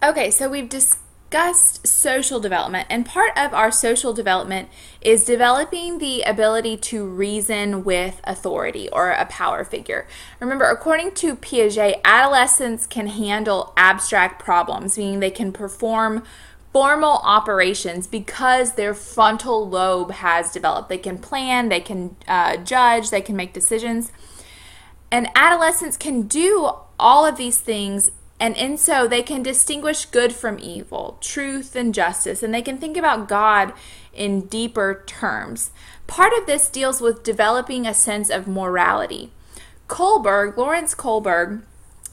Okay, so we've discussed social development, and part of our social development is developing the ability to reason with authority or a power figure. Remember, according to Piaget, adolescents can handle abstract problems, meaning they can perform formal operations because their frontal lobe has developed. They can plan, they can judge, they can make decisions. And adolescents can do all of these things, and so they can distinguish good from evil, truth and justice, and they can think about God in deeper terms. Part of this deals with developing a sense of morality. Lawrence Kohlberg,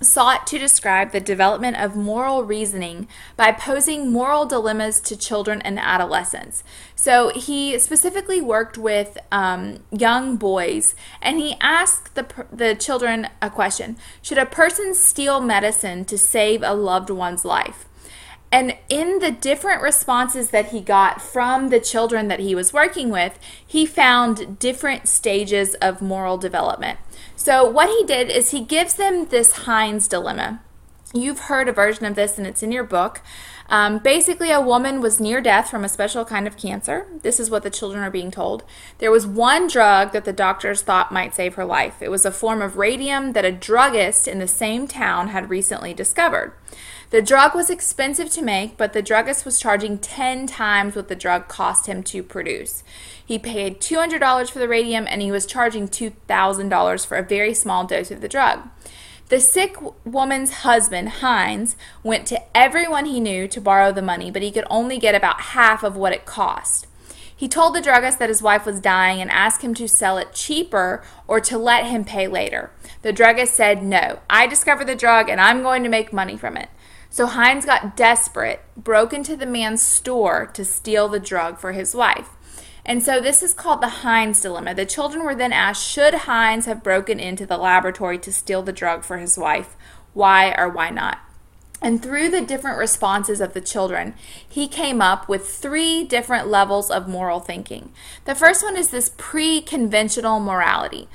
sought to describe the development of moral reasoning by posing moral dilemmas to children and adolescents. So he specifically worked with young boys, and he asked the children a question: should a person steal medicine to save a loved one's life? And in the different responses that he got from the children that he was working with, he found different stages of moral development. So what he did is he gives them this Heinz dilemma. You've heard a version of this, and it's in your book. Basically, a woman was near death from a special kind of cancer. This is what the children are being told. There was one drug that the doctors thought might save her life. It was a form of radium that a druggist in the same town had recently discovered. The drug was expensive to make, but the druggist was charging 10 times what the drug cost him to produce. He paid $200 for the radium, and he was charging $2,000 for a very small dose of the drug. The sick woman's husband, Heinz, went to everyone he knew to borrow the money, but he could only get about half of what it cost. He told the druggist that his wife was dying and asked him to sell it cheaper or to let him pay later. The druggist said, "No, I discovered the drug and I'm going to make money from it." So Heinz got desperate, broke into the man's store to steal the drug for his wife. And so this is called the Heinz dilemma. The children were then asked, should Heinz have broken into the laboratory to steal the drug for his wife? Why or why not? And through the different responses of the children, he came up with 3 different levels of moral thinking. The first one is this pre-conventional morality.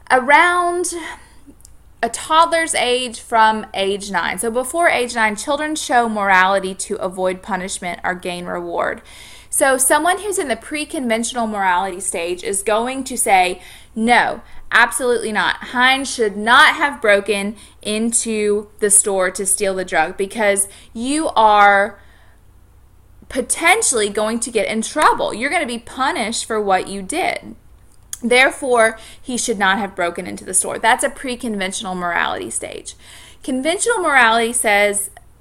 Around a toddler's age from age 9. So before age 9, children show morality to avoid punishment or gain reward. So someone who's in the pre-conventional morality stage is going to say, no, absolutely not. Heinz should not have broken into the store to steal the drug because you are potentially going to get in trouble. You're going to be punished for what you did. Therefore, he should not have broken into the store. That's a pre-conventional morality stage. Conventional morality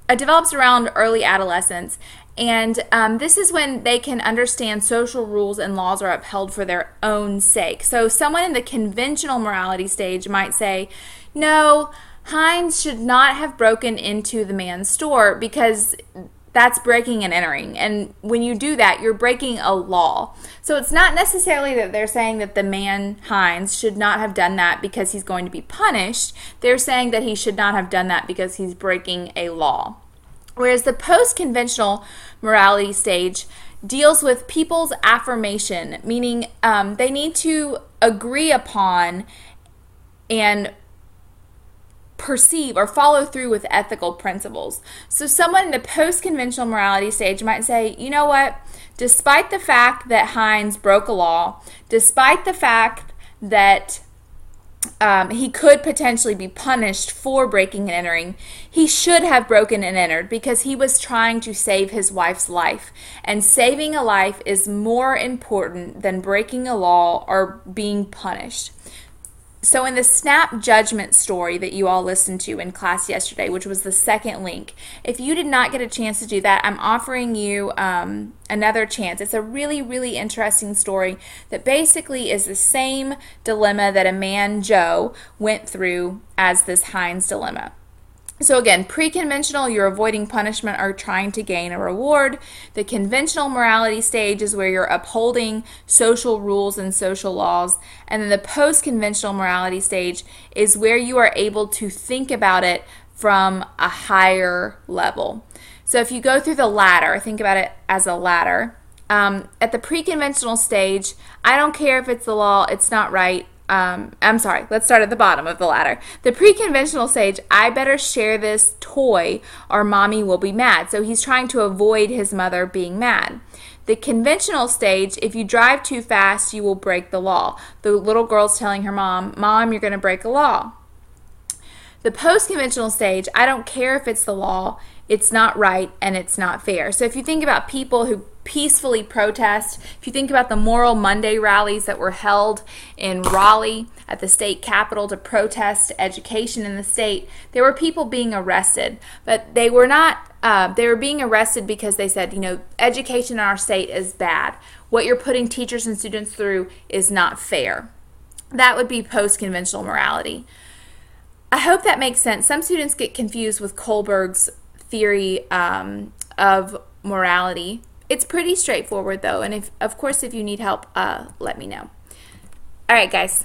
develops around early adolescence, and this is when they can understand social rules and laws are upheld for their own sake. So someone in the conventional morality stage might say, no, Heinz should not have broken into the man's store because that's breaking and entering. And when you do that, you're breaking a law. So it's not necessarily that they're saying that the man, Heinz, should not have done that because he's going to be punished. They're saying that he should not have done that because he's breaking a law. Whereas the post-conventional morality stage deals with people's affirmation, meaning they need to agree upon and perceive or follow through with ethical principles. So someone in the post-conventional morality stage might say, you know what, despite the fact that Heinz broke a law, despite the fact that he could potentially be punished for breaking and entering, he should have broken and entered because he was trying to save his wife's life. And saving a life is more important than breaking a law or being punished. So in the snap judgment story that you all listened to in class yesterday, which was the second link, if you did not get a chance to do that, I'm offering you another chance. It's a really, really interesting story that basically is the same dilemma that a man, Joe, went through as this Heinz dilemma. So again, pre-conventional, you're avoiding punishment or trying to gain a reward. The conventional morality stage is where you're upholding social rules and social laws. And then the post-conventional morality stage is where you are able to think about it from a higher level. So if you go through the ladder, think about it as a ladder. At the pre-conventional stage, I don't care if it's the law, it's not right. I'm sorry, let's start at the bottom of the ladder. The pre-conventional stage, I better share this toy or mommy will be mad. So he's trying to avoid his mother being mad. The conventional stage, if you drive too fast, you will break the law. The little girl's telling her mom, Mom, you're going to break a law. The post-conventional stage, I don't care if it's the law, it's not right, and it's not fair. So if you think about people who peacefully protest, if you think about the Moral Monday rallies that were held in Raleigh at the state capitol to protest education in the state, there were people being arrested, but they were not, they were being arrested because they said, you know, education in our state is bad. What you're putting teachers and students through is not fair. That would be post-conventional morality. I hope that makes sense. Some students get confused with Kohlberg's theory of morality. It's pretty straightforward though, and of course if you need help, let me know. All right, guys.